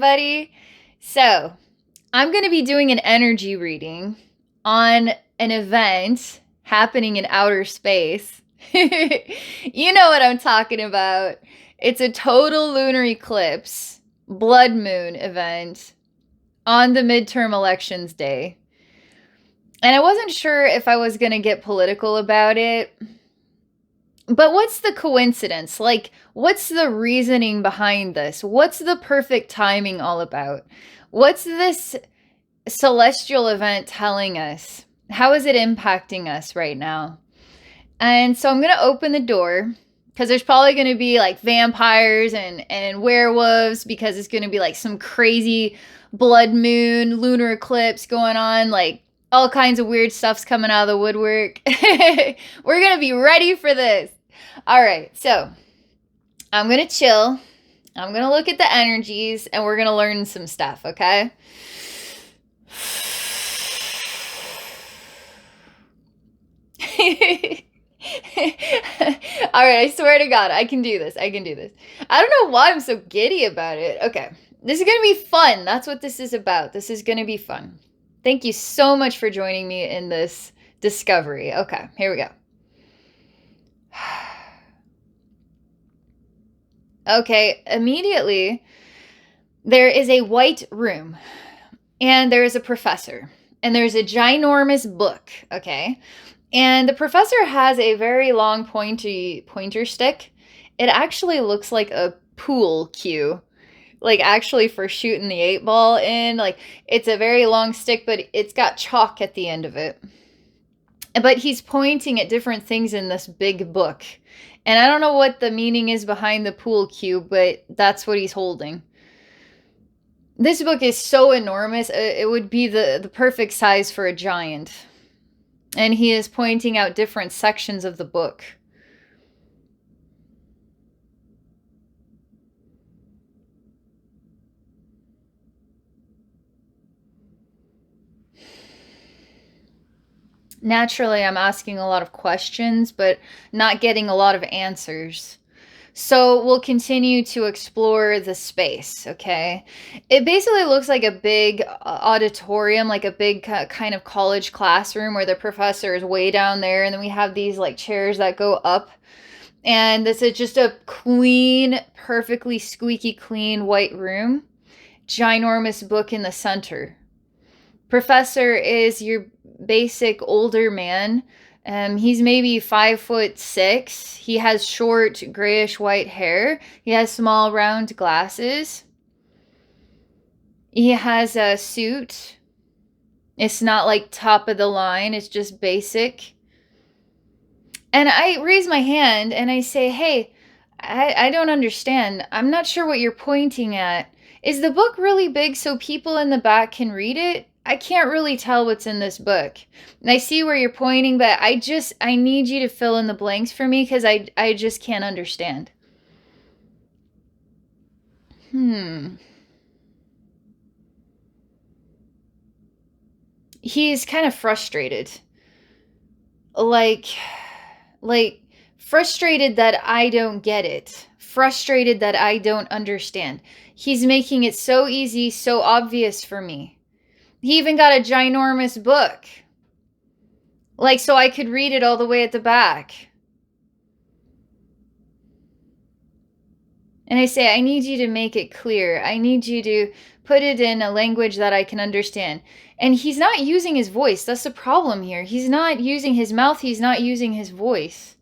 everybody. So, I'm going to be doing an energy reading on an event happening in outer space. You know what I'm talking about. It's a total lunar eclipse, blood moon event on the midterm elections day. And I wasn't sure if I was going to get political about it. But what's the coincidence? Like, what's the reasoning behind this? What's the perfect timing all about? What's this celestial event telling us? How is it impacting us right now? And so I'm going to open the door because there's probably going to be like vampires and werewolves because it's going to be like some crazy blood moon, lunar eclipse going on. Like, all kinds of weird stuff's coming out of the woodwork. We're going to be ready for this. All right, so I'm going to chill. I'm going to look at the energies and we're going to learn some stuff, okay? All right, I swear to God, I can do this. I can do this. I don't know why I'm so giddy about it. Okay, this is going to be fun. That's what this is about. This is going to be fun. Thank you so much for joining me in this discovery. Okay, here we go. Okay, immediately there is a white room and there is a professor and there's a ginormous book, okay? And the professor has a very long pointer stick. It actually looks like a pool cue. Like actually for shooting the 8-ball in. Like it's a very long stick, but it's got chalk at the end of it. But he's pointing at different things in this big book. And I don't know what the meaning is behind the pool cue, but that's what he's holding. This book is so enormous, it would be the perfect size for a giant. And he is pointing out different sections of the book. Naturally, I'm asking a lot of questions, but not getting a lot of answers. So we'll continue to explore the space, okay? It basically looks like a big auditorium, like a big kind of college classroom where the professor is way down there, and then we have these like chairs that go up. And this is just a clean, perfectly squeaky clean white room. Ginormous book in the center. Professor is your basic older man. He's maybe 5'6". He has short grayish white hair. He has small round glasses. He has a suit. It's not like top of the line. It's just basic. And I raise my hand and I say, hey, I don't understand. I'm not sure what you're pointing at. Is the book really big so people in the back can read it? I can't really tell what's in this book. And I see where you're pointing, but I need you to fill in the blanks for me because I just can't understand. He's kind of frustrated. Like frustrated that I don't get it. Frustrated that I don't understand. He's making it so easy, so obvious for me. He even got a ginormous book. Like, so I could read it all the way at the back. And I say, I need you to make it clear. I need you to put it in a language that I can understand. And he's not using his voice. That's the problem here. He's not using his mouth. He's not using his voice.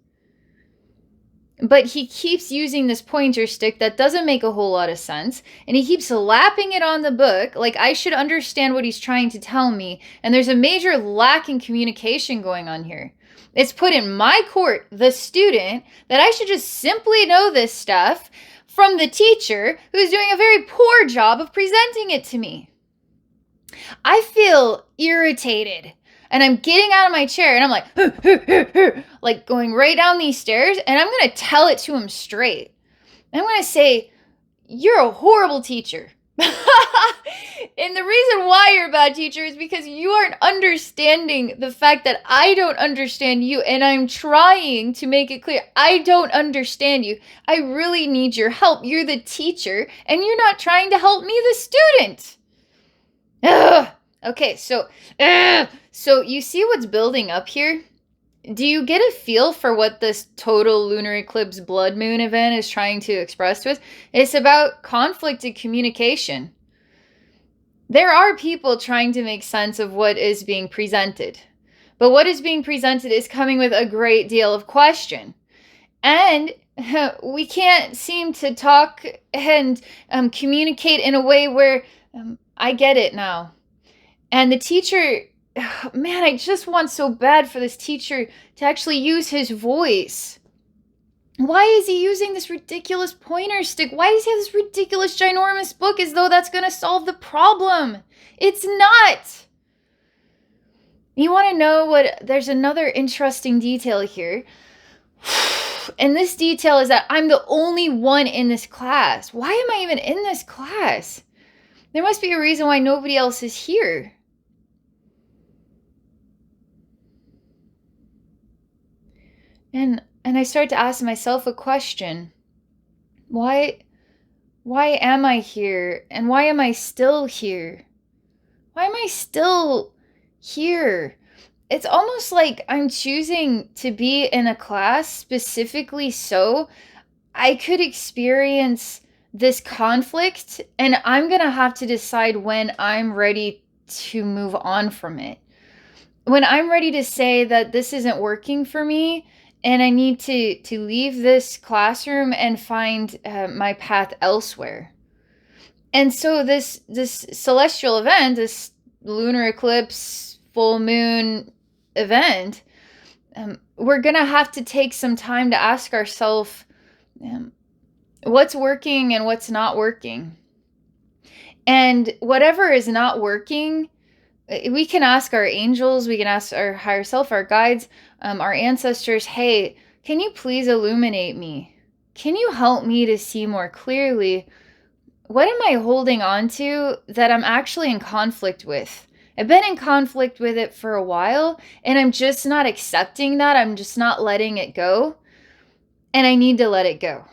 But he keeps using this pointer stick that doesn't make a whole lot of sense. And he keeps slapping it on the book like I should understand what he's trying to tell me. And there's a major lack in communication going on here. It's put in my court, the student, that I should just simply know this stuff from the teacher who's doing a very poor job of presenting it to me. I feel irritated. And I'm getting out of my chair and I'm like going right down these stairs, and I'm going to tell it to him straight. And I'm going to say, you're a horrible teacher. And the reason why you're a bad teacher is because you aren't understanding the fact that I don't understand you, and I'm trying to make it clear. I don't understand you. I really need your help. You're the teacher, and you're not trying to help me, the student. Ugh. Okay, so you see what's building up here? Do you get a feel for what this total lunar eclipse blood moon event is trying to express to us? It's about conflict and communication. There are people trying to make sense of what is being presented, but what is being presented is coming with a great deal of question. And we can't seem to talk and communicate in a way where I get it now. And the teacher, man, I just want so bad for this teacher to actually use his voice. Why is he using this ridiculous pointer stick? Why does he have this ridiculous ginormous book as though that's going to solve the problem? It's not. You want to know what? There's another interesting detail here. And this detail is that I'm the only one in this class. Why am I even in this class? There must be a reason why nobody else is here. And I start to ask myself a question. Why am I here? And why am I still here? Why am I still here? It's almost like I'm choosing to be in a class specifically so I could experience this conflict, and I'm going to have to decide when I'm ready to move on from it. When I'm ready to say that this isn't working for me, and I need to leave this classroom and find my path elsewhere. And so this celestial event, this lunar eclipse, full moon event, we're going to have to take some time to ask ourselves what's working and what's not working. And whatever is not working, we can ask our angels, we can ask our higher self, our guides, our ancestors, hey, can you please illuminate me? Can you help me to see more clearly? What am I holding on to that I'm actually in conflict with? I've been in conflict with it for a while, and I'm just not accepting that. I'm just not letting it go, and I need to let it go.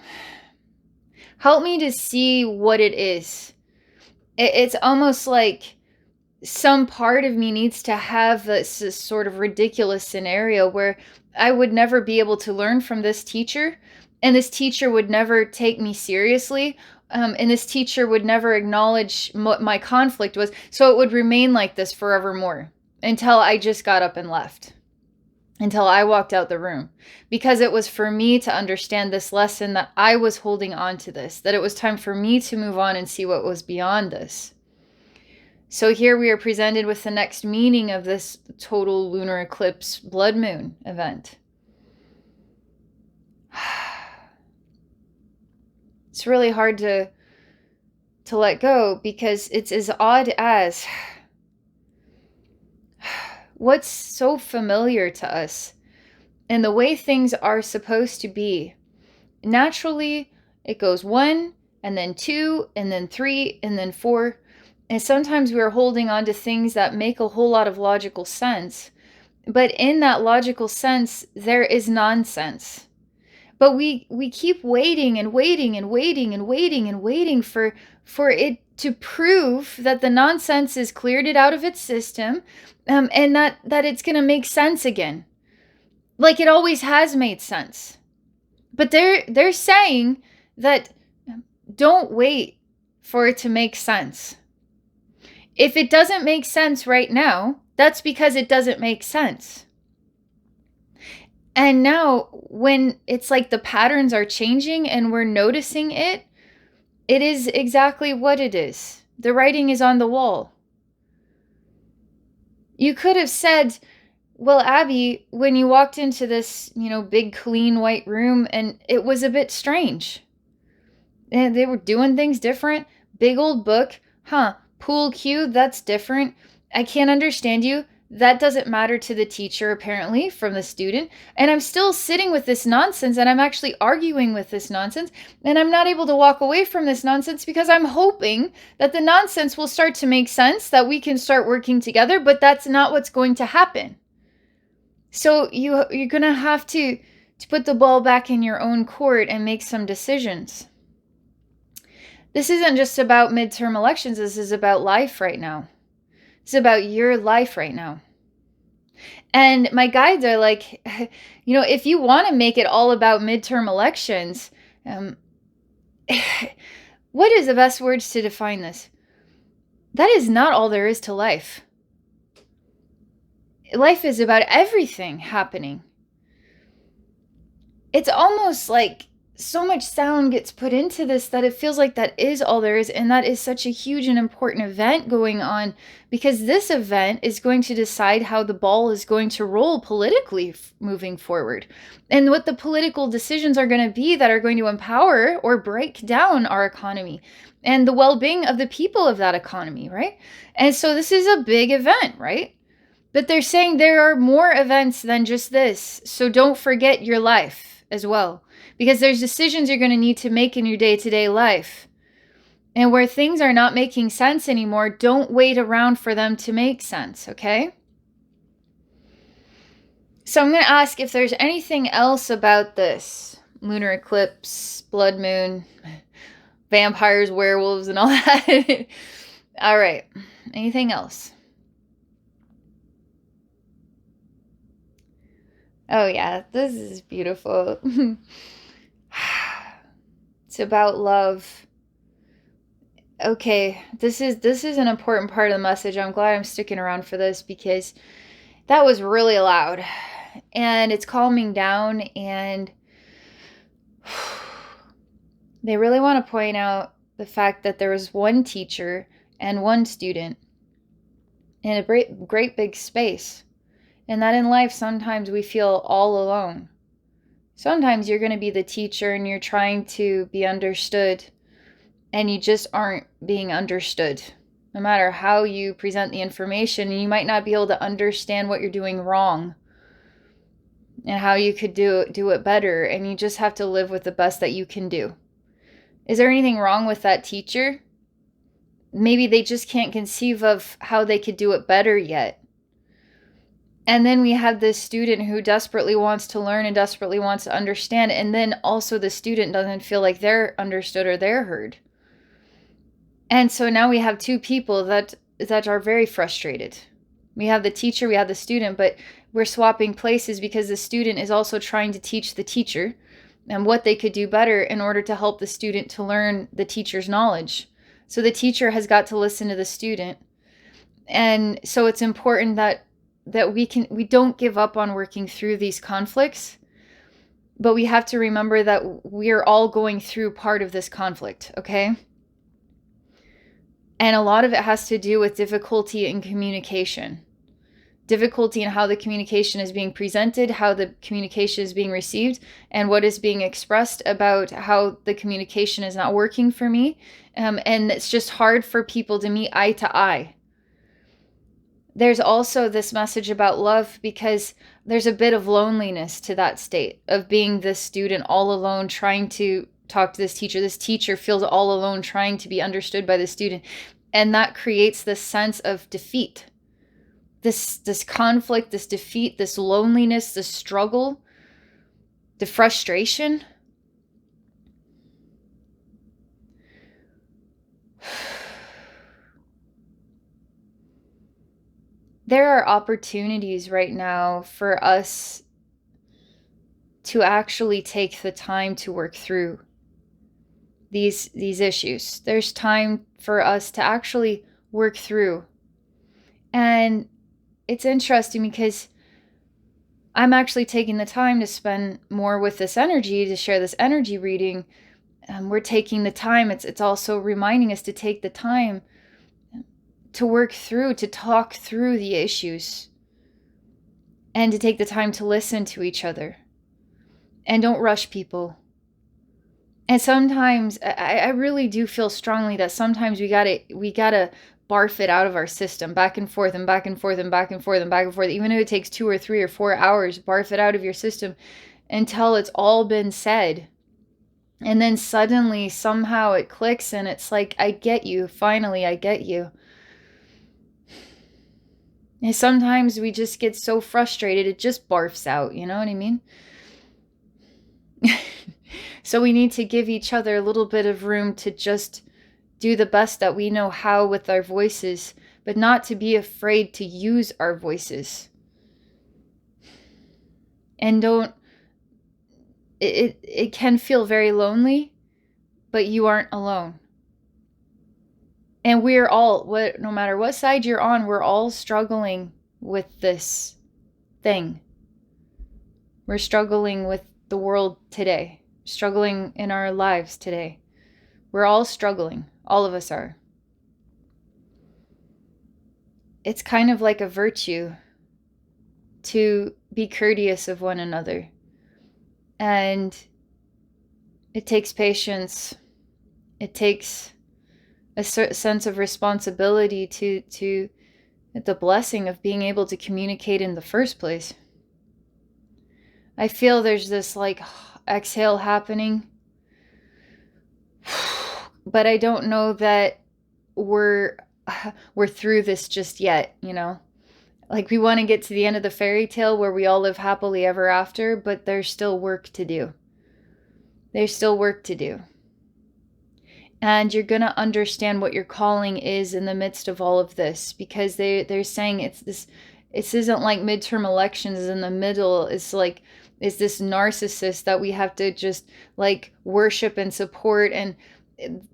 Help me to see what it is. It's almost like some part of me needs to have this sort of ridiculous scenario where I would never be able to learn from this teacher, and this teacher would never take me seriously, and this teacher would never acknowledge what my conflict was, so it would remain like this forevermore until I just got up and left, until I walked out the room, because it was for me to understand this lesson that I was holding on to this, that it was time for me to move on and see what was beyond this. So here we are presented with the next meaning of this total lunar eclipse blood moon event. It's really hard to let go because it's as odd as what's so familiar to us and the way things are supposed to be. Naturally, it goes 1 and then 2 and then 3 and then 4. And sometimes we're holding on to things that make a whole lot of logical sense. But in that logical sense, there is nonsense. But we keep waiting and waiting and waiting and waiting and waiting for it to prove that the nonsense is cleared it out of its system, and that it's going to make sense again. Like it always has made sense. But they're saying that don't wait for it to make sense. If it doesn't make sense right now, that's because it doesn't make sense. And now when it's like the patterns are changing and we're noticing it, it is exactly what it is. The writing is on the wall. You could have said, well, Abbey, when you walked into this, big clean white room, and it was a bit strange. And they were doing things different. Big old book. Pool cue, that's different. I can't understand you. That doesn't matter to the teacher, apparently, from the student. And I'm still sitting with this nonsense, and I'm actually arguing with this nonsense. And I'm not able to walk away from this nonsense because I'm hoping that the nonsense will start to make sense, that we can start working together, but that's not what's going to happen. So you're going to have to put the ball back in your own court and make some decisions. This isn't just about midterm elections. This is about life right now. It's about your life right now. And my guides are like, if you want to make it all about midterm elections, what is the best words to define this? That is not all there is to life. Life is about everything happening. It's almost like so much sound gets put into this that it feels like that is all there is, and that is such a huge and important event going on, because this event is going to decide how the ball is going to roll politically moving forward, and what the political decisions are going to be that are going to empower or break down our economy and the well-being of the people of that economy, right? And so this is a big event, right? But they're saying there are more events than just this, so don't forget your life as well. Because there's decisions you're going to need to make in your day-to-day life. And where things are not making sense anymore, don't wait around for them to make sense, okay? So I'm going to ask if there's anything else about this. Lunar eclipse, blood moon, vampires, werewolves, and all that. All right. Anything else? Oh yeah, this is beautiful. It's about love. Okay, this is an important part of the message. I'm glad I'm sticking around for this, because that was really loud. And it's calming down, and they really want to point out the fact that there was one teacher and one student in a great big space. And that in life, sometimes we feel all alone. Sometimes you're going to be the teacher and you're trying to be understood, and you just aren't being understood. No matter how you present the information, you might not be able to understand what you're doing wrong and how you could do it better, and you just have to live with the best that you can do. Is there anything wrong with that teacher? Maybe they just can't conceive of how they could do it better yet. And then we have this student who desperately wants to learn and desperately wants to understand. And then also the student doesn't feel like they're understood or they're heard. And so now we have two people that are very frustrated. We have the teacher, we have the student, but we're swapping places because the student is also trying to teach the teacher and what they could do better in order to help the student to learn the teacher's knowledge. So the teacher has got to listen to the student. And so it's important that we don't give up on working through these conflicts, but we have to remember that we're all going through part of this conflict, okay? And a lot of it has to do with difficulty in communication. Difficulty in how the communication is being presented, how the communication is being received, and what is being expressed about how the communication is not working for me. And it's just hard for people to meet eye to eye. There's also this message about love, because there's a bit of loneliness to that state of being this student all alone trying to talk to this teacher. This teacher feels all alone trying to be understood by the student. And that creates this sense of defeat. This conflict, this defeat, this loneliness, this struggle, the frustration. There are opportunities right now for us to actually take the time to work through these issues. There's time for us to actually work through. And it's interesting because I'm actually taking the time to spend more with this energy, to share this energy reading. We're taking the time. It's also reminding us to take the time to work through, to talk through the issues, and to take the time to listen to each other. And don't rush people. And sometimes I really do feel strongly that sometimes we gotta barf it out of our system, back and forth and back and forth and back and forth and back and forth. Even if it takes 2 or 3 or 4 hours, barf it out of your system until it's all been said. And then suddenly somehow it clicks and it's like, I get you. Finally, I get you. And sometimes we just get so frustrated, it just barfs out. You know what I mean? So we need to give each other a little bit of room to just do the best that we know how with our voices, but not to be afraid to use our voices. And it can feel very lonely, but you aren't alone. And we're all, no matter what side you're on, we're all struggling with this thing. We're struggling with the world today, struggling in our lives today. We're all struggling. All of us are. It's kind of like a virtue to be courteous of one another. And it takes patience. It takes a certain sense of responsibility to the blessing of being able to communicate in the first place. I feel there's this like exhale happening, but I don't know that we're through this just yet, you know? Like we want to get to the end of the fairy tale where we all live happily ever after, but there's still work to do. There's still work to do. And you're going to understand what your calling is in the midst of all of this, because they're saying it isn't like midterm elections in the middle. It's like, is this narcissist that we have to just like worship and support, and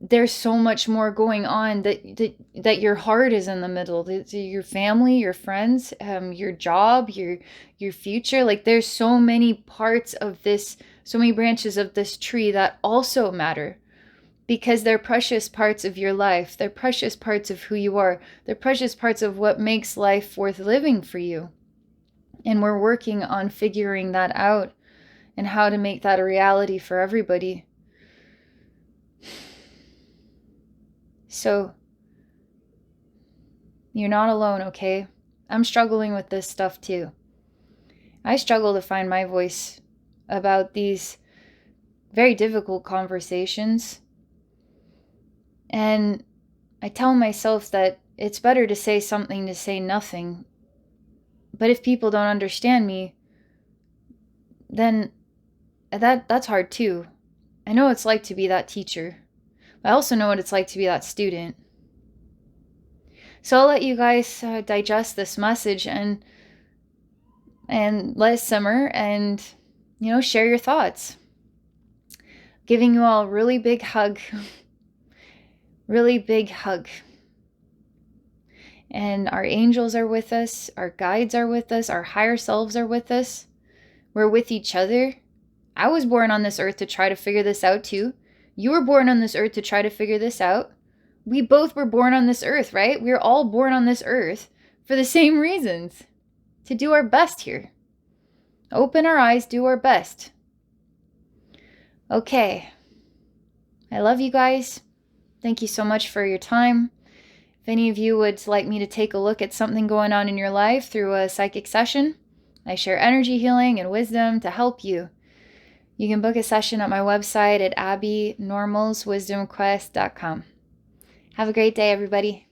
there's so much more going on that your heart is in the middle. Your family, your friends, your job, your future. Like there's so many parts of this, so many branches of this tree that also matter, because they're precious parts of your life. They're precious parts of who you are. They're precious parts of what makes life worth living for you. And we're working on figuring that out and how to make that a reality for everybody. So, you're not alone, okay? I'm struggling with this stuff too. I struggle to find my voice about these very difficult conversations. And I tell myself that it's better to say something to say nothing. But if people don't understand me, then that's hard too. I know what it's like to be that teacher. I also know what it's like to be that student. So I'll let you guys digest this message and let it simmer, and share your thoughts. Giving you all a really big hug. Really big hug. And our angels are with us, our guides are with us, our higher selves are with us. We're with each other. I was born on this earth to try to figure this out too. You were born on this earth to try to figure this out. We both were born on this earth, right? We're all born on this earth for the same reasons. To do our best here. Open our eyes, do our best. Okay. I love you guys. Thank you so much for your time. If any of you would like me to take a look at something going on in your life through a psychic session, I share energy healing and wisdom to help you. You can book a session at my website at abbeynormalswisdomquest.com. Have a great day, everybody.